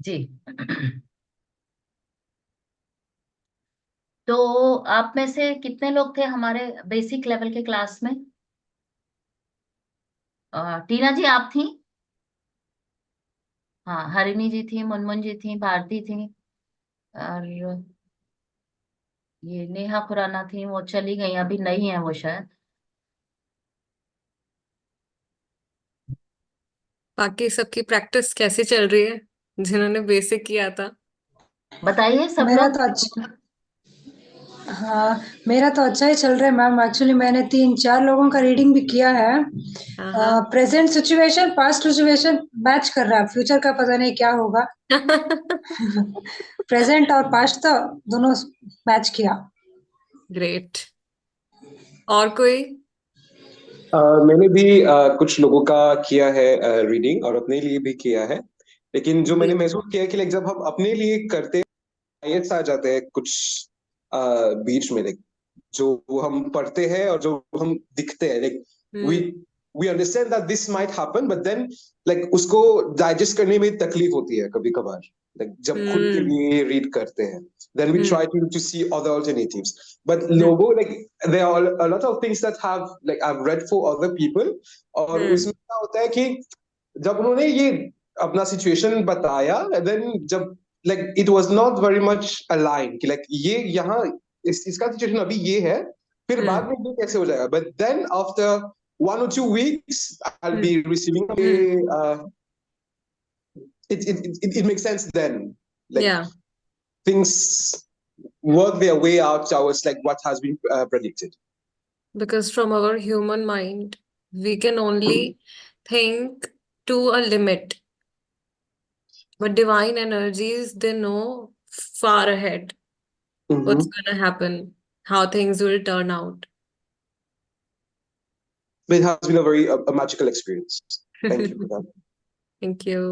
जी। तो आप में से कितने लोग थे हमारे बेसिक लेवल के क्लास में? टीना जी आप थी? हाँ, हरिणी जी थी, मुनमुन जी थी, भारती थी, और ये नेहा खुराना थी, वो चली गई, अभी नहीं है वो शायद। बाकी सबकी प्रैक्टिस कैसी चल रही है, जिन्होंने बेसिक किया था? बताइए सब मेरा लोग। तो अच्छा। हाँ, मेरा तो अच्छा ही चल रहा है मैम। एक्चुअली मैंने 3-4 लोगों का रीडिंग भी किया है। हाँ हाँ। Present situation, past situation match कर रहा है। फ्यूचर का पता नहीं क्या होगा। प्रेजेंट और पास्ट तो दोनों मैच किया। ग्रेट। और कोई? मैंने भी कुछ लोगों का किया है रीडिंग, और अपने लिए भी किया है। लेकिन जो मैंने जी। महसूस किया है कि लाइक जब हम अपने लिए करते हैं, आयत्स आ जाते हैं कुछ बीच में, लाइक जो हम पढ़ते हैं और जो हम दिखते हैं, like we hmm. We understand that this might happen, but then like उसको डाइजेस्ट करने में तकलीफ होती है कभी कभार, लाइक जब खुद के हम्म। लिए रीड करते हैं, then we hmm. Try to see other alternatives. But hmm. लोगों like there are a lot of things that have like I have read for other people, और हम्म। उसमें क्या होता है कि जब उन्होंने ये अपना सिचुएशन बताया, देन जब like it was not very much align कि लाइक ये यहाँ इसका सिचुएशन अभी ये है, फिर बाद हम्म। में ये कैसे हो जाएगा, but then after 1 or 2 weeks I'll hmm. be receiving it makes sense then, like या things work their way out towards like what has been predicted. Because from our human mind we can only think to a limit, but divine energies, they know far ahead what's Mm-hmm. gonna happen, how things will turn out. But it has been a very a magical experience. Thank you for that. Thank you.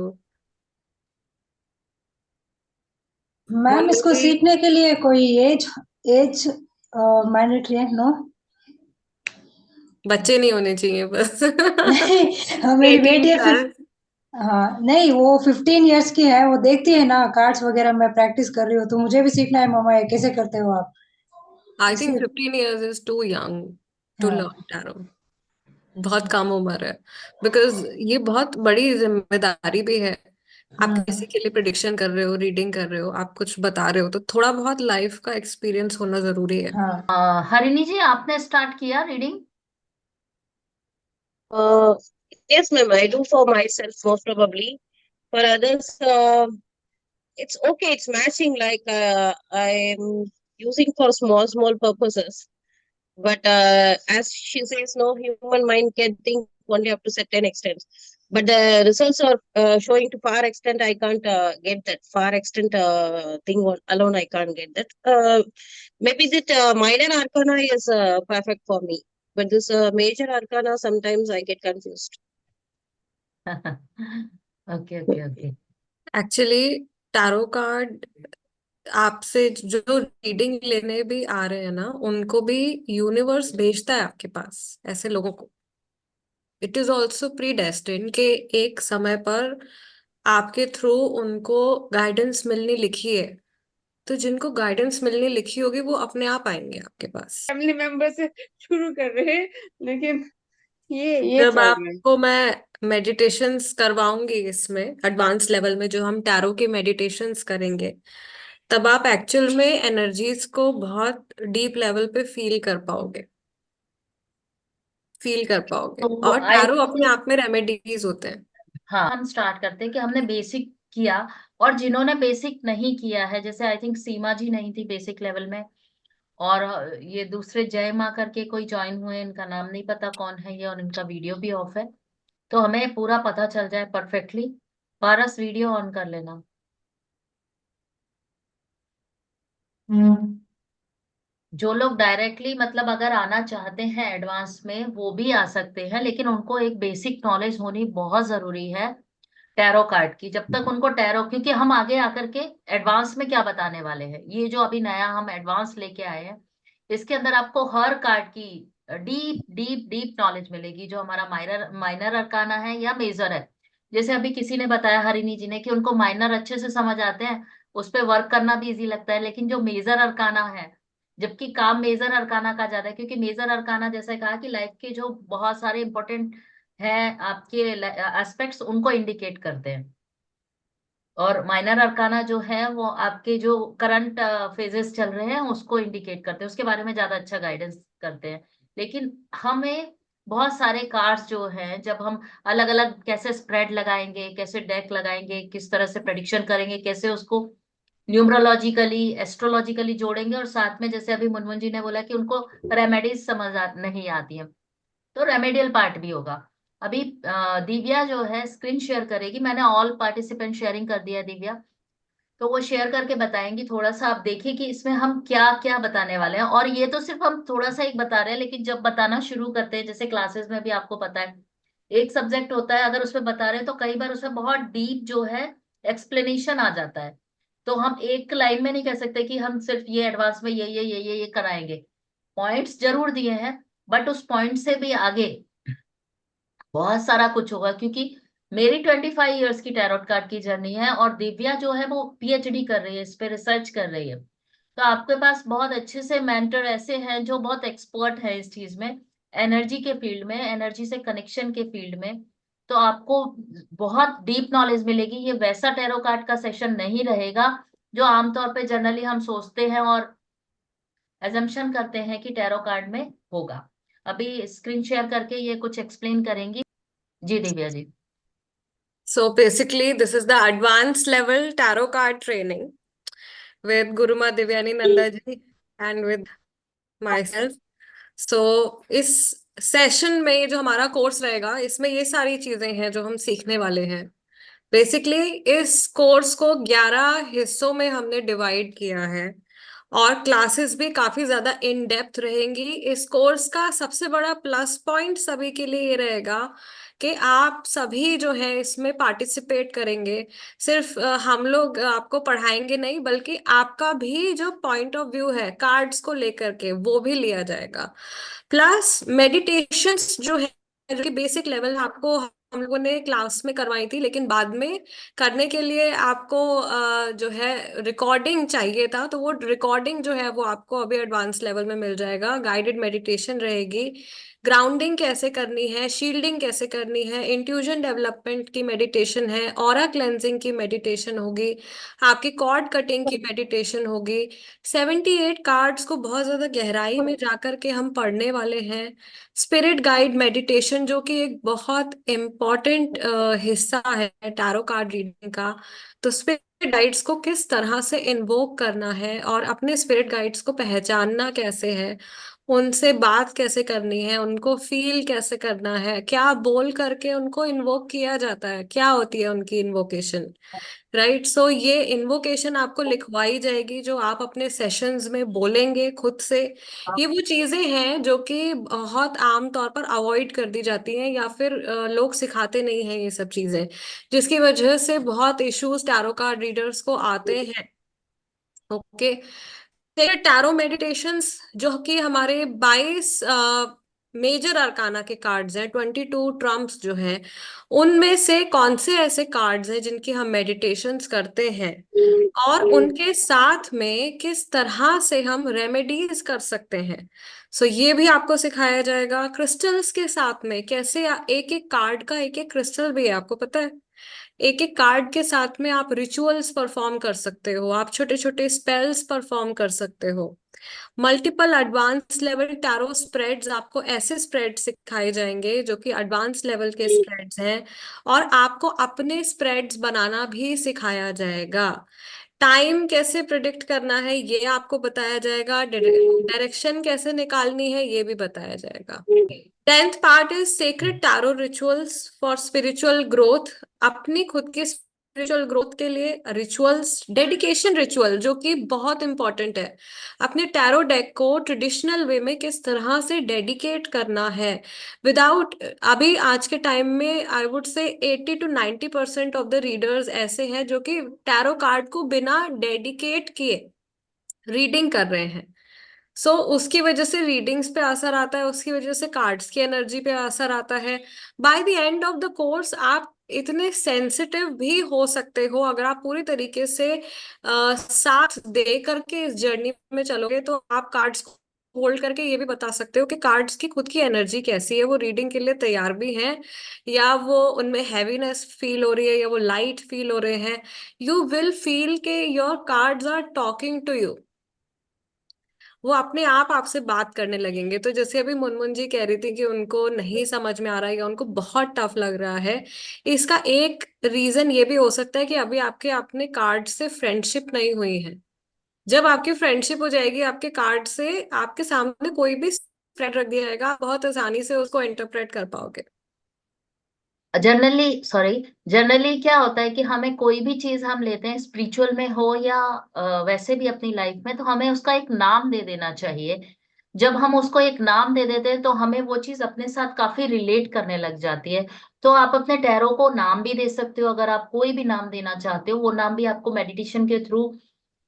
Ma'am, Monu इसको जी। सीखने के लिए कोई as as mandatory है? No? बच्चे नहीं होने चाहिए बस। नहीं, मेरी बेटी 18 है फिर। प्लस। हाँ, नहीं, वो 15 इयर्स की है। वो देखती है ना कार्ड्स वगैरह, मैं प्रैक्टिस कर रही हूँ, तो मुझे भी सीखना है। मम्मा, ये कैसे करते हो आप? आई थिंक इसलिए। 15 years is too young to हाँ। Learn tarot. बहुत कम उम्र है, बिकॉज ये बहुत बड़ी जिम्मेदारी भी है। आप हम्म। किसी के लिए प्रिडिक्शन कर रहे हो, रीडिंग कर रहे हो, आप कुछ बता रहे हो, तो थोड़ा बहुत लाइफ का एक्सपीरियंस होना जरूरी है। हाँ। हरिणी जी आपने स्टार्ट किया reading? Uh, yes, ma'am, I do for myself most probably. For others, it's okay. It's matching. Like I'm using for small purposes. But as she says, no human mind can think only up to certain extent. But the results are showing to far extent. I can't get that far extent thing alone. I can't get that. Maybe that minor arcana is perfect for me. But this major arcana, sometimes I get confused. Okay okay okay. Actually tarot card आपसे जो reading लेने भी आ रहे हैं ना, उनको भी universe भेजता है आपके पास, ऐसे लोगों को। It is also pre destined के एक समय पर आपके थ्रू उनको गाइडेंस मिलनी लिखी है। तो जिनको गाइडेंस मिलनी लिखी होगी वो अपने आप आएंगे आपके पास। फैमिली मेंबर से शुरू कर रहे हैं, लेकिन ये जब चल रहा है। आपको मैं मेडिटेशंस करवाऊंगी इसमें एडवांस लेवल में, जो हम टैरो के मेडिटेशंस करेंगे, तब आप एक्चुअल में एनर्जीज को बहुत डीप लेवल पे फील कर पाओगे। तो और आई टैरो अपने थिंक, आप में रेमेडीज होते हैं। हाँ, हम स्टार्ट करते हैं कि हमने बेसिक किया, और जिन्होंने बेसिक नहीं किया है, जैसे आई थिंक सीमा जी नहीं थी बेसिक लेवल में, और ये दूसरे जय माँ करके कोई ज्वाइन हुए, इनका नाम नहीं पता कौन है ये, और इनका वीडियो भी ऑफ है, तो हमें पूरा पता चल जाए परफेक्टली। पारस वीडियो ऑन कर लेना। जो लोग डायरेक्टली मतलब अगर आना चाहते हैं एडवांस में, वो भी आ सकते हैं, लेकिन उनको एक बेसिक नॉलेज होनी बहुत जरूरी है टैरो कार्ड की। जब तक उनको टैरो, क्योंकि हम आगे आकर के एडवांस में क्या बताने वाले हैं, ये जो अभी नया हम एडवांस लेके आए हैं, इसके अंदर आपको हर कार्ड की डीप डीप डीप नॉलेज मिलेगी, जो हमारा माइनर माइनर अरकाना है या मेजर है। जैसे अभी किसी ने बताया, हरिणी जी ने, कि उनको माइनर अच्छे से समझ आते हैं, उस पे वर्क करना भी इजी लगता है, लेकिन जो मेजर अरकाना है, जबकि काम मेजर अरकाना का ज्यादा है, क्योंकि मेजर अरकाना जैसे कहा कि लाइफ के जो बहुत सारे इंपॉर्टेंट है आपके एस्पेक्ट्स, उनको इंडिकेट करते हैं। और माइनर अरकाना जो है वो आपके जो करंट फेजेस चल रहे हैं उसको इंडिकेट करते हैं, उसके बारे में ज्यादा अच्छा गाइडेंस करते हैं। लेकिन हमें बहुत सारे कार्ड्स जो हैं, जब हम अलग अलग कैसे स्प्रेड लगाएंगे, कैसे डेक लगाएंगे, किस तरह से प्रेडिक्शन करेंगे, कैसे उसको न्यूमरोलॉजिकली एस्ट्रोलॉजिकली जोड़ेंगे, और साथ में जैसे अभी मुनमुन जी ने बोला कि उनको रेमेडीज नहीं आती है, तो रेमेडियल पार्ट भी होगा। अभी दिव्या जो है स्क्रीन शेयर करेगी, मैंने ऑल पार्टिसिपेंट शेयरिंग कर दिया है दिव्या, तो वो शेयर करके बताएंगी। थोड़ा सा आप देखिए कि इसमें हम क्या क्या बताने वाले हैं, और ये तो सिर्फ हम थोड़ा सा एक बता रहे हैं, लेकिन जब बताना शुरू करते हैं, जैसे क्लासेस में भी आपको पता है, एक सब्जेक्ट होता है, अगर उसमें बता रहे हैं तो कई बार उसमें बहुत डीप जो है एक्सप्लेनेशन आ जाता है। तो हम एक लाइन में नहीं कह सकते कि हम सिर्फ ये एडवांस में ये कराएंगे। पॉइंट्स जरूर दिए हैं, बट उस पॉइंट से भी आगे बहुत सारा कुछ होगा, क्योंकि मेरी 25 इयर्स की टैरोट कार्ड की जर्नी है, और दिव्या जो है वो पीएचडी कर रही है, इस पे रिसर्च कर रही है। तो आपके पास बहुत अच्छे से मेंटर ऐसे हैं जो बहुत एक्सपर्ट है इस चीज में, एनर्जी के फील्ड में, एनर्जी से कनेक्शन के फील्ड में। तो आपको बहुत डीप नॉलेज मिलेगी। ये वैसा टैरो कार्ड का सेशन नहीं रहेगा जो आमतौर पे जनरली हम सोचते हैं और एजम्पशन करते हैं कि टैरो कार्ड में होगा। अभी स्क्रीन शेयर करके ये कुछ एक्सप्लेन करेंगी। जी Divya ji. So basically, this is the advanced level tarot card training with Guruma Divyani Nanda ji and with myself. So इस सेशन में जो हमारा कोर्स रहेगा, इसमें ये सारी चीजें हैं जो हम सीखने वाले हैं। बेसिकली इस कोर्स को 11 हिस्सों में हमने डिवाइड किया है, और क्लासेस भी काफी ज्यादा इन डेप्थ रहेंगी। इस कोर्स का सबसे बड़ा प्लस पॉइंट सभी के लिए ये रहेगा कि आप सभी जो है इसमें पार्टिसिपेट करेंगे। सिर्फ हम लोग आपको पढ़ाएंगे नहीं, बल्कि आपका भी जो पॉइंट ऑफ व्यू है कार्ड्स को लेकर के, वो भी लिया जाएगा। प्लस मेडिटेशंस जो है, जो कि बेसिक लेवल आपको हम लोगों ने क्लास में करवाई थी, लेकिन बाद में करने के लिए आपको जो है रिकॉर्डिंग चाहिए था, तो वो रिकॉर्डिंग जो है वो आपको अभी एडवांस लेवल में मिल जाएगा। गाइडेड मेडिटेशन रहेगी, ग्राउंडिंग कैसे करनी है, शील्डिंग कैसे करनी है, इंट्यूजन डेवलपमेंट की मेडिटेशन है, ऑरा क्लेंजिंग की मेडिटेशन होगी, आपकी कॉर्ड कटिंग की मेडिटेशन होगी। 78 कार्ड्स को बहुत ज्यादा गहराई में जाकर के हम पढ़ने वाले हैं। स्पिरिट गाइड मेडिटेशन, जो कि एक बहुत इम्पोर्टेंट हिस्सा है टैरो कार्ड रीडिंग का। तो स्पिरिट गाइड्स को किस तरह से इन्वोक करना है, और अपने स्पिरिट गाइड्स को पहचानना कैसे है, उनसे बात कैसे करनी है, उनको फील कैसे करना है, क्या बोल करके उनको इन्वोक किया जाता है, क्या होती है उनकी इन्वोकेशन। राइट, सो ये इन्वोकेशन आपको लिखवाई जाएगी जो आप अपने सेशंस में बोलेंगे खुद से। ये वो चीजें हैं जो कि बहुत आम तौर पर अवॉइड कर दी जाती हैं, या फिर लोग सिखाते नहीं हैं ये सब चीजें, जिसकी वजह से बहुत इश्यूज टैरो कार्ड रीडर्स को आते हैं। ओके, टैरो मेडिटेशंस जो कि हमारे 22 मेजर अरकाना के कार्ड्स हैं, 22 ट्रम्प्स जो हैं, उनमें से कौन से ऐसे कार्ड्स हैं जिनकी हम मेडिटेशंस करते हैं, और उनके साथ में किस तरह से हम रेमेडीज कर सकते हैं। सो ये भी आपको सिखाया जाएगा। क्रिस्टल्स के साथ में कैसे एक एक कार्ड का एक एक क्रिस्टल भी है, आपको पता है, एक एक कार्ड के साथ में आप रिचुअल्स परफॉर्म कर सकते हो, आप छोटे छोटे स्पेल्स परफॉर्म कर सकते हो। Multiple advance level tarot spreads, आपको ऐसे स्प्रेड सिखाए जाएंगे जो कि एडवांस लेवल के स्प्रेड्स हैं, और आपको अपने स्प्रेड्स बनाना भी सिखाया जाएगा। टाइम कैसे प्रिडिक्ट करना है ये आपको बताया जाएगा, डायरेक्शन कैसे निकालनी है ये भी बताया जाएगा। 10th part is sacred tarot rituals for spiritual growth, अपनी खुद की स्पिरिचुअल ग्रोथ के लिए रिचुअल्स, डेडिकेशन रिचुअल जो कि बहुत इंपॉर्टेंट है। अपने टैरो डेक को ट्रेडिशनल वे में किस तरह से डेडिकेट करना है विदाउट, अभी आज के टाइम में I would say 80 to 90% of the readers ऐसे हैं जो कि टैरो कार्ड को बिना डेडिकेट किए रीडिंग कर रहे हैं। सो उसकी वजह से रीडिंग्स पे असर आता है, उसकी वजह से कार्ड्स की एनर्जी पे असर आता है। By the end of the course आप इतने सेंसिटिव भी हो सकते हो अगर आप पूरी तरीके से साथ दे करके इस जर्नी में चलोगे, तो आप कार्ड्स को होल्ड करके ये भी बता सकते हो कि कार्ड्स की खुद की एनर्जी कैसी है, वो रीडिंग के लिए तैयार भी हैं, या वो उनमें हैवीनेस फील हो रही है, या वो लाइट फील हो रहे हैं। यू विल फील के your cards are talking to you. वो अपने आप आपसे बात करने लगेंगे। तो जैसे अभी मुनमुन जी कह रही थी कि उनको नहीं समझ में आ रहा है या उनको बहुत टफ लग रहा है, इसका एक रीजन ये भी हो सकता है कि अभी आपके अपने कार्ड से फ्रेंडशिप नहीं हुई है। जब आपकी फ्रेंडशिप हो जाएगी आपके कार्ड से, आपके सामने कोई भी फ्रेंड रख दिया जाएगा, आप बहुत आसानी से उसको इंटरप्रेट कर पाओगे। जनरली क्या होता है कि हमें कोई भी चीज हम लेते हैं, स्पिरिचुअल में हो या वैसे भी अपनी लाइफ में, तो हमें उसका एक नाम दे देना चाहिए। जब हम उसको एक नाम दे देते हैं तो हमें वो चीज अपने साथ काफी रिलेट करने लग जाती है। तो आप अपने टैरो को नाम भी दे सकते हो, अगर आप कोई भी नाम देना चाहते हो, वो नाम भी आपको मेडिटेशन के थ्रू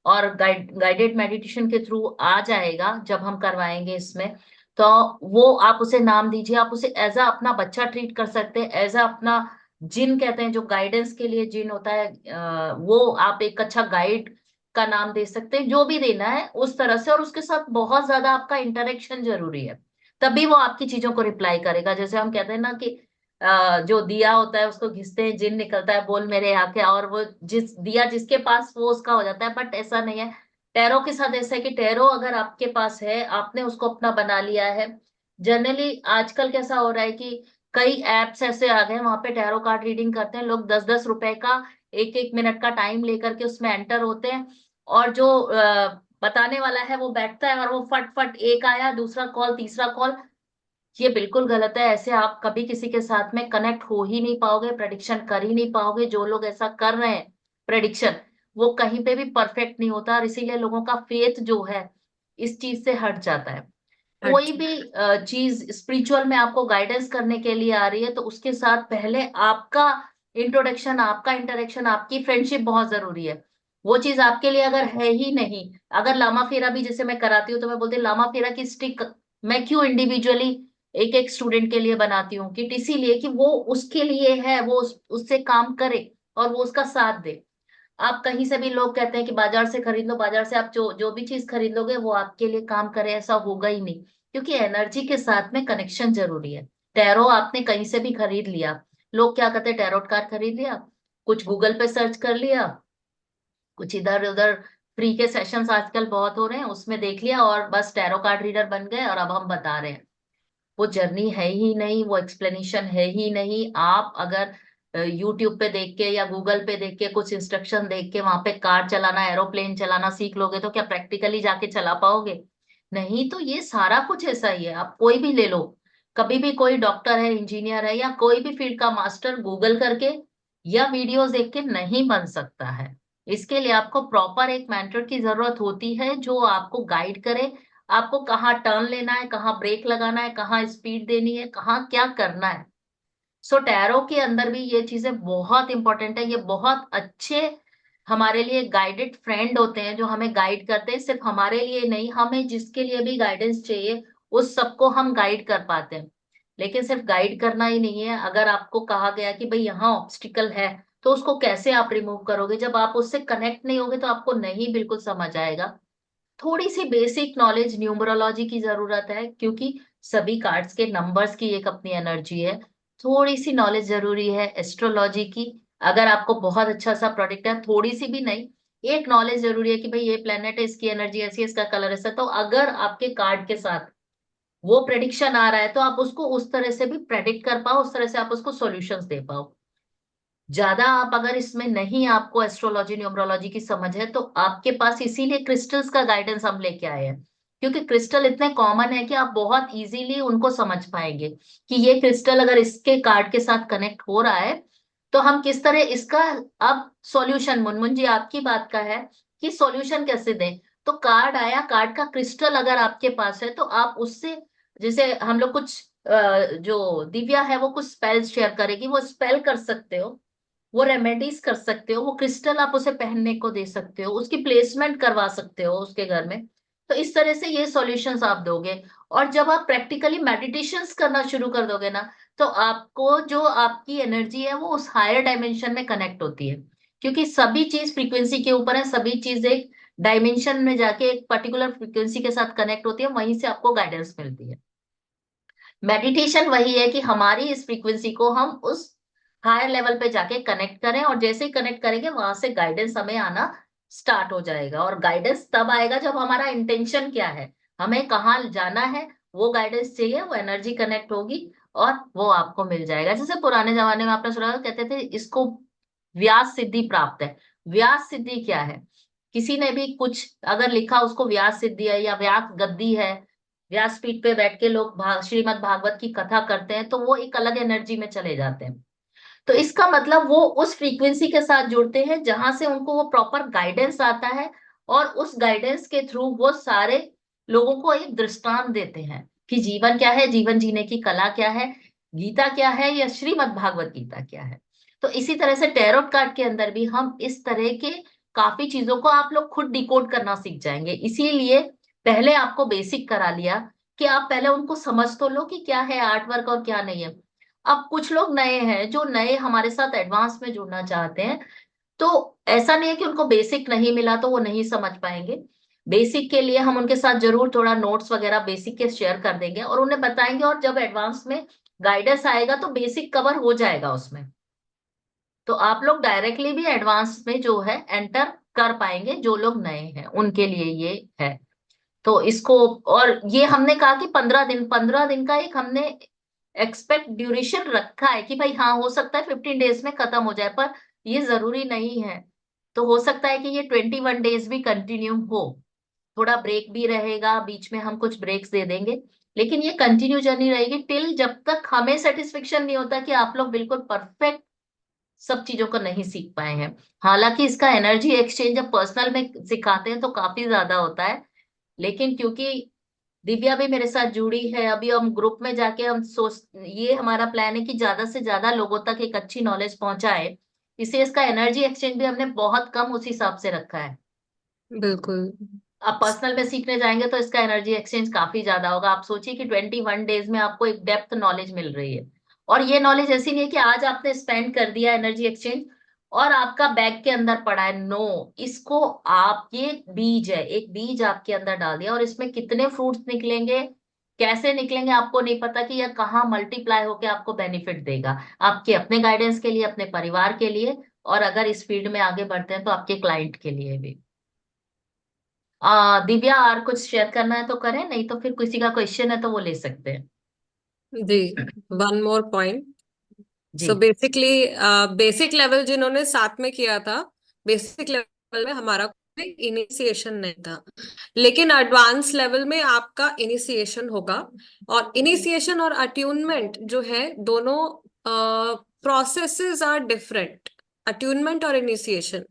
और गाइडेड मेडिटेशन के थ्रू आ जाएगा जब हम करवाएंगे इसमें। तो वो आप उसे नाम दीजिए, आप उसे एज अ अपना बच्चा ट्रीट कर सकते हैं, एज अ अपना जिन कहते हैं, जो गाइडेंस के लिए जिन होता है, वो आप एक अच्छा गाइड का नाम दे सकते हैं, जो भी देना है उस तरह से। और उसके साथ बहुत ज्यादा आपका इंटरेक्शन जरूरी है, तभी वो आपकी चीजों को रिप्लाई करेगा। जैसे हम कहते हैं ना कि जो दिया होता है उसको घिसते हैं जिन निकलता है, बोल मेरे यहाँ के, और वो जिस दिया जिसके पास वो उसका हो जाता है। बट ऐसा नहीं है, टैरो के साथ ऐसा है कि टैरो अगर आपके पास है, आपने उसको अपना बना लिया है। जनरली आजकल कैसा हो रहा है कि कई एप्स ऐसे आ गए, वहां पे टैरो कार्ड रीडिंग करते हैं लोग, 10-10 रुपए का 1-1 मिनट का टाइम लेकर के उसमें एंटर होते हैं। और जो बताने वाला है वो बैठता है, और वो फट फट, एक आया, दूसरा कॉल, तीसरा कॉल। ये बिल्कुल गलत है। ऐसे आप कभी किसी के साथ में कनेक्ट हो ही नहीं पाओगे, प्रेडिक्शन कर ही नहीं पाओगे। जो लोग ऐसा कर रहे हैं प्रेडिक्शन, वो कहीं पे भी परफेक्ट नहीं होता, और इसीलिए लोगों का फेथ जो है इस चीज से हट जाता है। कोई हट। भी चीज स्पिरिचुअल में आपको गाइडेंस करने के लिए आ रही है, तो उसके साथ पहले आपका इंट्रोडक्शन, आपका इंटरेक्शन, आपकी फ्रेंडशिप बहुत जरूरी है। वो चीज आपके लिए अगर है ही नहीं, अगर लामा फेरा भी जैसे मैं कराती हूँ, तो मैं बोलती हूँ लामा फेरा की स्टिक मैं क्यों इंडिविजुअली एक एक स्टूडेंट के लिए बनाती हूँ, कि इसीलिए कि वो उसके लिए है, वो उससे काम करे और वो उसका साथ दे। आप कहीं से भी, लोग कहते हैं कि बाजार से खरीद लो, बाजार से आप जो जो भी चीज खरीद लोगे वो आपके लिए काम करे, ऐसा होगा ही नहीं। क्योंकि एनर्जी के साथ में कनेक्शन जरूरी है। टैरो आपने कहीं से भी खरीद लिया, लोग क्या करते हैं, टैरोट कार्ड खरीद लिया, कुछ गूगल पे सर्च कर लिया, कुछ इधर उधर फ्री के सेशंस आजकल बहुत हो रहे हैं, उसमें देख लिया और बस टैरो कार्ड रीडर बन गए, और अब हम बता रहे हैं। वो जर्नी है ही नहीं, वो एक्सप्लेनेशन है ही नहीं। आप अगर यूट्यूब पे देख के या गूगल पे देख के कुछ इंस्ट्रक्शन देख के वहां पे कार चलाना, एरोप्लेन चलाना सीख लोगे, तो क्या प्रैक्टिकली जाके चला पाओगे? नहीं। तो ये सारा कुछ ऐसा ही है, आप कोई भी ले लो, कभी भी कोई डॉक्टर है, इंजीनियर है, या कोई भी फील्ड का मास्टर, गूगल करके या वीडियोस देख के नहीं बन सकता है। इसके लिए आपको प्रॉपर एक मेंटर की जरूरत होती है, जो आपको गाइड करे, आपको कहाँ टर्न लेना है, कहाँ ब्रेक लगाना है, कहाँ स्पीड देनी है, कहाँ क्या करना है। सो टैरो के अंदर भी ये चीजें बहुत इंपॉर्टेंट है। ये बहुत अच्छे हमारे लिए गाइडेड फ्रेंड होते हैं, जो हमें गाइड करते हैं। सिर्फ हमारे लिए नहीं, हमें जिसके लिए भी गाइडेंस चाहिए उस सबको हम गाइड कर पाते हैं। लेकिन सिर्फ गाइड करना ही नहीं है, अगर आपको कहा गया कि भाई यहाँ ऑब्स्टिकल है, तो उसको कैसे आप रिमूव करोगे? जब आप उससे कनेक्ट नहीं होगे तो आपको नहीं बिल्कुल समझ आएगा। थोड़ी सी बेसिक नॉलेज न्यूमरोलॉजी की जरूरत है, क्योंकि सभी कार्ड्स के नंबर्स की एक अपनी एनर्जी है। थोड़ी सी नॉलेज जरूरी है एस्ट्रोलॉजी की। अगर आपको बहुत अच्छा सा प्रोडिक्ट है, थोड़ी सी भी नहीं, एक नॉलेज जरूरी है कि भाई ये प्लेनेट है, इसकी एनर्जी ऐसी है, इसका कलर ऐसा। तो अगर आपके कार्ड के साथ वो प्रेडिक्शन आ रहा है, तो आप उसको उस तरह से भी प्रेडिक्ट कर पाओ, उस तरह से आप उसको सॉल्यूशंस दे पाओ। ज्यादा आप अगर इसमें नहीं, आपको एस्ट्रोलॉजी न्यूमरोलॉजी की समझ है, तो आपके पास इसीलिए क्रिस्टल्स का गाइडेंस हम लेके आए हैं। क्योंकि क्रिस्टल इतने कॉमन है कि आप बहुत इजीली उनको समझ पाएंगे कि ये क्रिस्टल अगर इसके कार्ड के साथ कनेक्ट हो रहा है, तो हम किस तरह इसका अब सॉल्यूशन, मुनमुन जी आपकी बात का है कि सॉल्यूशन कैसे दें। तो कार्ड आया, कार्ड का क्रिस्टल अगर आपके पास है, तो आप उससे, जैसे हम लोग कुछ जो दिव्या है वो कुछ स्पेल शेयर करेगी, वो स्पेल कर सकते हो, वो रेमेडीज कर सकते हो, वो क्रिस्टल आप उसे पहनने को दे सकते हो, उसकी प्लेसमेंट करवा सकते हो उसके घर में। तो इस तरह से ये सॉल्यूशंस आप दोगे। और जब आप प्रैक्टिकली मेडिटेशंस करना शुरू कर दोगे ना, तो आपको जो आपकी एनर्जी है वो उस हायर डायमेंशन में कनेक्ट होती है, क्योंकि सभी चीज फ्रीक्वेंसी के ऊपर है, सभी चीज एक डायमेंशन में जाके एक पर्टिकुलर फ्रीक्वेंसी के साथ कनेक्ट होती है, वहीं से आपको गाइडेंस मिलती है। मेडिटेशन वही है कि हमारी इस फ्रीक्वेंसी को हम उस हायर लेवल पे जाके कनेक्ट करें, और जैसे ही कनेक्ट करेंगे वहां से गाइडेंस हमें आना स्टार्ट हो जाएगा। और गाइडेंस तब आएगा जब हमारा इंटेंशन क्या है, हमें कहाँ जाना है, वो गाइडेंस चाहिए, वो एनर्जी कनेक्ट होगी और वो आपको मिल जाएगा। जैसे पुराने जमाने में आपने सुना होगा, कहते थे इसको व्यास सिद्धि प्राप्त है। व्यास सिद्धि क्या है? किसी ने भी कुछ अगर लिखा उसको व्यास सिद्धि है या व्यास गद्दी है, व्यासपीठ पे बैठ के लोग श्रीमद् भागवत की कथा करते हैं, तो वो एक अलग एनर्जी में चले जाते हैं। तो इसका मतलब वो उस फ्रीक्वेंसी के साथ जुड़ते हैं जहां से उनको वो प्रॉपर गाइडेंस आता है, और उस गाइडेंस के थ्रू वो सारे लोगों को एक दृष्टांत देते हैं कि जीवन क्या है, जीवन जीने की कला क्या है, गीता क्या है या श्रीमद् भागवत गीता क्या है। तो इसी तरह से टैरोट कार्ड के अंदर भी हम इस तरह के काफी चीजों को आप लोग खुद डिकोड करना सीख जाएंगे। इसीलिए पहले आपको बेसिक करा लिया कि आप पहले उनको समझ तो लो कि क्या है आर्ट वर्क और क्या नहीं है। अब कुछ लोग नए हैं जो नए हमारे साथ एडवांस में जुड़ना चाहते हैं, तो ऐसा नहीं है कि उनको बेसिक नहीं मिला तो वो नहीं समझ पाएंगे। बेसिक के लिए हम उनके साथ जरूर थोड़ा नोट्स वगैरह बेसिक के शेयर कर देंगे और उन्हें बताएंगे, और जब एडवांस में गाइडेंस आएगा तो बेसिक कवर हो जाएगा उसमें। तो आप लोग डायरेक्टली भी एडवांस में जो है एंटर कर पाएंगे, जो लोग नए हैं उनके लिए ये है। तो इसको, और ये हमने कहा कि 15 दिन, 15 दिन का एक हमने एक्सपेक्ट ड्यूरेशन रखा है कि भाई हाँ हो सकता है 15 डेज में खत्म हो जाए, पर ये जरूरी नहीं है। तो हो सकता है कि ये 21 डेज भी कंटिन्यू हो, थोड़ा ब्रेक भी रहेगा, बीच में हम कुछ ब्रेक्स दे देंगे, लेकिन ये कंटिन्यू जर्नी रहेगी टिल जब तक हमें सेटिस्फेक्शन नहीं होता कि आप लोग बिल्कुल परफेक्ट सब चीजों को नहीं सीख पाए हैं। हालांकि इसका एनर्जी एक्सचेंज जब पर्सनल में सिखाते हैं तो काफी ज्यादा होता है, लेकिन क्योंकि दिव्या भी मेरे साथ जुड़ी है, अभी हम ग्रुप में जाके हम सोच, ये हमारा प्लान है कि ज्यादा से ज्यादा लोगों तक एक अच्छी नॉलेज पहुंचाए, इसलिए इसका एनर्जी एक्सचेंज भी हमने बहुत कम उस हिसाब से रखा है। बिल्कुल। आप पर्सनल में सीखने जाएंगे तो इसका एनर्जी एक्सचेंज काफी ज्यादा होगा। आप सोचिए कि 21 डेज में आपको एक डेप्थ नॉलेज मिल रही है, और ये नॉलेज ऐसी नहीं है कि आज आपने स्पेंड कर दिया एनर्जी एक्सचेंज और आपका बैग के अंदर पड़ा है। नो, इसको आप, ये बीज है, एक बीज आपके अंदर डाल दिया, और इसमें कितने फ्रूट्स निकलेंगे, कैसे निकलेंगे आपको नहीं पता, कि यह कहाँ मल्टीप्लाई होके आपको बेनिफिट देगा, आपके अपने गाइडेंस के लिए, अपने परिवार के लिए, और अगर इस फील्ड में आगे बढ़ते हैं तो आपके क्लाइंट के लिए भी। दिव्या, और कुछ शेयर करना है तो करें, नहीं तो फिर किसी का क्वेश्चन है तो वो ले सकते हैं। जी, वन मोर पॉइंट। जी। सो बेसिकली बेसिक लेवल जिन्होंने साथ में किया था, बेसिक लेवल में हमारा कोई इनिशिएशन नहीं था, लेकिन एडवांस लेवल में आपका इनिशिएशन होगा। और इनिशिएशन और अट्यूनमेंट जो है, दोनों प्रोसेसेस आर डिफरेंट, अट्यूनमेंट और इनिशिएशन।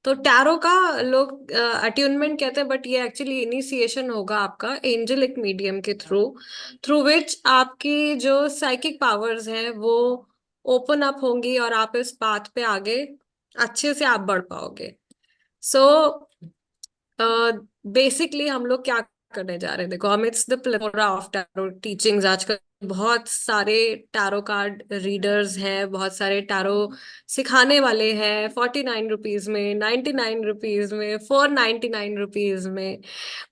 तो टैरो का लोग अट्यूनमेंट कहते हैं, बट ये एक्चुअली इनिशिएशन होगा आपका एंजेलिक मीडियम के थ्रू, थ्रू विच आपकी जो साइकिक पावर्स हैं वो ओपन अप होंगी और आप इस पाथ पे आगे अच्छे से आप बढ़ पाओगे। सो बेसिकली हम लोग क्या करने जा रहे हैं, देखो, हम it's the plethora of tarot teachings. आजकल बहुत सारे टैरो कार्ड रीडर्स हैं, बहुत सारे टैरो सिखाने वाले हैं, 49 रुपीज में, 99 रुपीज में, 499 रुपीज में।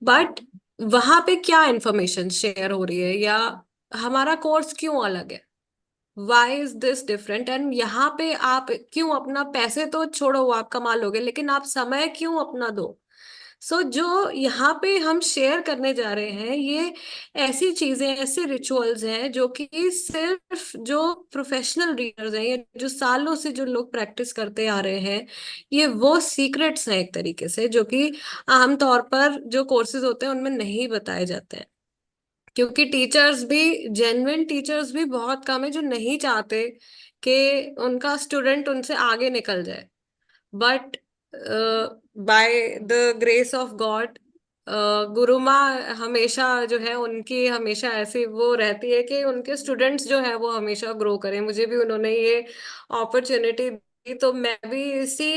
बट वहां पे क्या इंफॉर्मेशन शेयर हो रही है, या हमारा कोर्स क्यों अलग है, why is this different, and यहाँ पे आप क्यों अपना, पैसे तो छोड़ो वो आप कमा लोगे, लेकिन आप समय क्यों अपना दो। जो यहाँ पे हम शेयर करने जा रहे हैं, ये ऐसी चीजें, ऐसे रिचुअल्स हैं जो कि सिर्फ जो प्रोफेशनल रीडर्स हैं, या जो सालों से जो लोग प्रैक्टिस करते आ रहे हैं, ये वो सीक्रेट्स हैं एक तरीके से, जो कि आमतौर पर जो कोर्सेज होते हैं उनमें नहीं बताए जाते हैं। क्योंकि टीचर्स भी, जेन्युइन टीचर्स भी बहुत कम है जो नहीं चाहते कि उनका स्टूडेंट उनसे आगे निकल जाए। But by the grace of God, गुरु माँ हमेशा जो है, उनकी हमेशा ऐसी वो रहती है कि उनके स्टूडेंट्स जो है वो हमेशा ग्रो करें। मुझे भी उन्होंने ये अपॉर्चुनिटी तो मैं भी इसी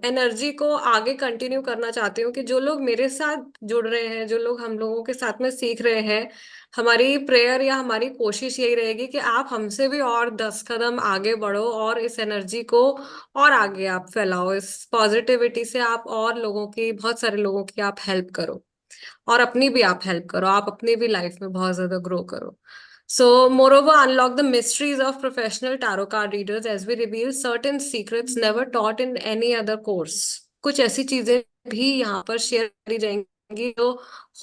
एनर्जी को आगे कंटिन्यू करना चाहती हूँ कि जो लोग मेरे साथ जुड़ रहे हैं, जो लोग हम लोगों के साथ में सीख रहे हैं, हमारी प्रेयर या हमारी कोशिश यही रहेगी कि आप हमसे भी और 10 कदम आगे बढ़ो और इस एनर्जी को और आगे आप फैलाओ, इस पॉजिटिविटी से आप और लोगों की, बहुत सारे लोगों की आप हेल्प करो और अपनी भी आप हेल्प करो, आप अपनी भी लाइफ में बहुत ज्यादा ग्रो करो. So, moreover, unlock the mysteries of professional tarot card readers as we reveal certain secrets never taught in any other course. कुछ ऐसी चीजें भी यहाँ पर शेयर करी जाएंगी जो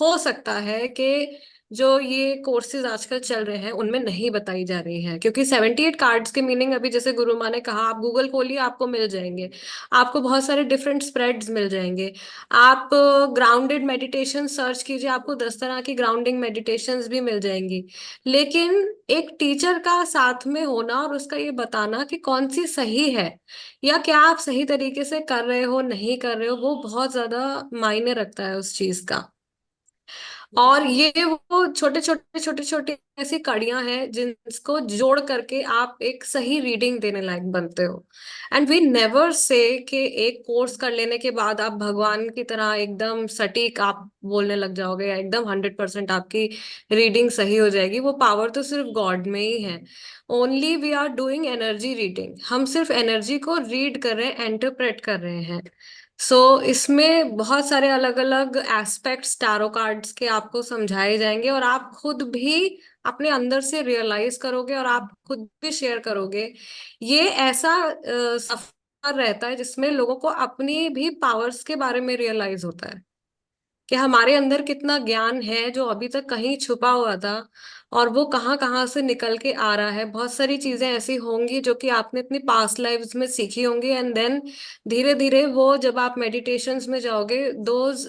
हो सकता है कि जो ये कोर्सेज आजकल चल रहे हैं उनमें नहीं बताई जा रही हैं, क्योंकि 78 कार्ड्स के मीनिंग अभी जैसे गुरु माँ ने कहा, आप गूगल खोलिए आपको मिल जाएंगे, आपको बहुत सारे डिफरेंट स्प्रेड्स मिल जाएंगे. आप ग्राउंडेड मेडिटेशन सर्च कीजिए, आपको 10 तरह की ग्राउंडिंग मेडिटेशंस भी मिल जाएंगी. लेकिन एक टीचर का साथ में होना और उसका ये बताना कि कौन सी सही है या क्या आप सही तरीके से कर रहे हो नहीं कर रहे हो, वो बहुत ज्यादा मायने रखता है उस चीज का. और ये वो छोटे छोटे ऐसी कड़ियां हैं जिनको जोड़ करके आप एक सही रीडिंग देने लायक बनते हो. एंड वी नेवर से कि एक कोर्स कर लेने के बाद आप भगवान की तरह एकदम सटीक आप बोलने लग जाओगे या एकदम 100% आपकी रीडिंग सही हो जाएगी. वो पावर तो सिर्फ गॉड में ही है. Only we are doing energy reading. हम सिर्फ एनर्जी को रीड कर रहे हैं, इंटरप्रेट कर रहे हैं. इसमें बहुत सारे अलग अलग एस्पेक्ट्स टैरो कार्ड्स के आपको समझाए जाएंगे और आप खुद भी अपने अंदर से रियलाइज करोगे और आप खुद भी शेयर करोगे. ये ऐसा सफर रहता है जिसमें लोगों को अपनी भी पावर्स के बारे में रियलाइज होता है कि हमारे अंदर कितना ज्ञान है जो अभी तक कहीं छुपा हुआ था और वो कहाँ कहाँ से निकल के आ रहा है. बहुत सारी चीजें ऐसी होंगी जो कि आपने अपनी पास्ट लाइफ्स में सीखी होंगी एंड देन धीरे धीरे वो जब आप मेडिटेशंस में जाओगे, दोज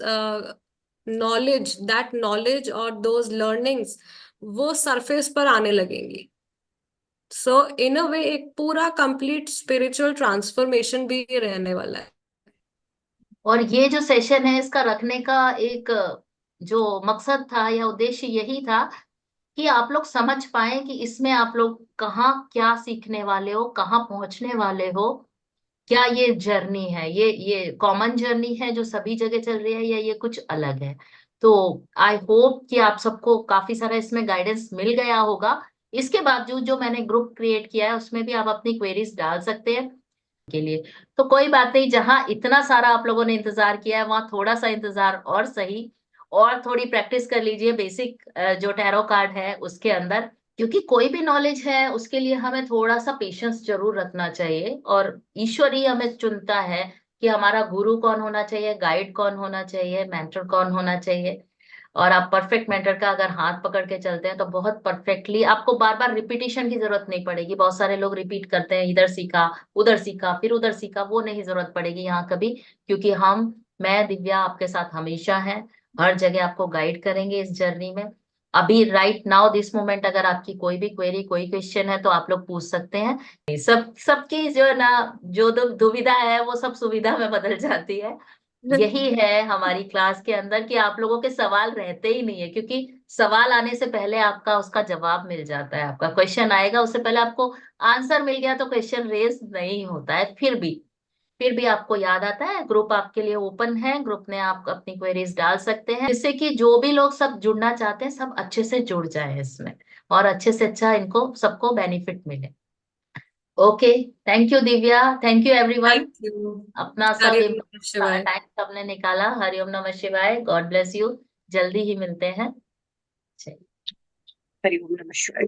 नॉलेज और दोज लर्निंग्स वो सरफेस पर आने लगेंगी. इन अ वे एक पूरा कंप्लीट स्पिरिचुअल ट्रांसफॉर्मेशन भी रहने वाला है. और ये जो सेशन है इसका रखने का एक जो मकसद था या उद्देश्य यही था कि आप लोग समझ पाए कि इसमें आप लोग कहाँ क्या सीखने वाले हो, कहाँ पहुंचने वाले हो. क्या ये जर्नी है, ये कॉमन जर्नी है जो सभी जगह चल रही है, या ये कुछ अलग है. तो आई होप कि आप सबको काफी सारा इसमें गाइडेंस मिल गया होगा. इसके बावजूद जो मैंने ग्रुप क्रिएट किया है उसमें भी आप अपनी क्वेरीज डाल सकते हैं के लिए. तो कोई बात नहीं, जहां इतना सारा आप लोगों ने इंतजार किया है वहां थोड़ा सा इंतजार और सही, और थोड़ी प्रैक्टिस कर लीजिए बेसिक जो टैरो कार्ड है उसके अंदर. क्योंकि कोई भी नॉलेज है उसके लिए हमें थोड़ा सा पेशेंस जरूर रखना चाहिए, और ईश्वर ही हमें चुनता है कि हमारा गुरु कौन होना चाहिए, गाइड कौन होना चाहिए, मेंटर कौन होना चाहिए. और आप परफेक्ट मेंटर का अगर हाथ पकड़ के चलते हैं तो बहुत परफेक्टली आपको बार बार रिपीटिशन की जरूरत नहीं पड़ेगी. बहुत सारे लोग रिपीट करते हैं, इधर सीखा फिर उधर सीखा, वो नहीं जरूरत पड़ेगी यहाँ कभी. क्योंकि मैं दिव्या आपके साथ हमेशा है, हर जगह आपको गाइड करेंगे इस जर्नी में. अभी राइट नाउ दिस मोमेंट अगर आपकी कोई भी क्वेरी कोई क्वेश्चन है तो आप लोग पूछ सकते हैं. सबकी जो ना जो दुविधा है वो सब सुविधा में बदल जाती है. यही है हमारी क्लास के अंदर कि आप लोगों के सवाल रहते ही नहीं है, क्योंकि सवाल आने से पहले आपका उसका जवाब मिल जाता है. आपका क्वेश्चन आएगा उससे पहले आपको आंसर मिल गया तो क्वेश्चन रेज नहीं होता है. फिर भी आपको याद आता है, ग्रुप आपके लिए ओपन है, ग्रुप में आप अपनी क्वेरीज डाल सकते हैं जिससे कि जो भी लोग सब जुड़ना चाहते हैं सब अच्छे से जुड़ जाए इसमें, और अच्छे से अच्छा इनको सबको बेनिफिट मिले. Okay, thank you Divya, thank you everyone. Thank you. अपना सब हरे कृष्ण शिवाय. टाइम सबने निकाला. हरिओम नमः शिवाय. God bless you. जल्दी ही मिलते हैं. चलिए. हरि ओम नमः शिवाय.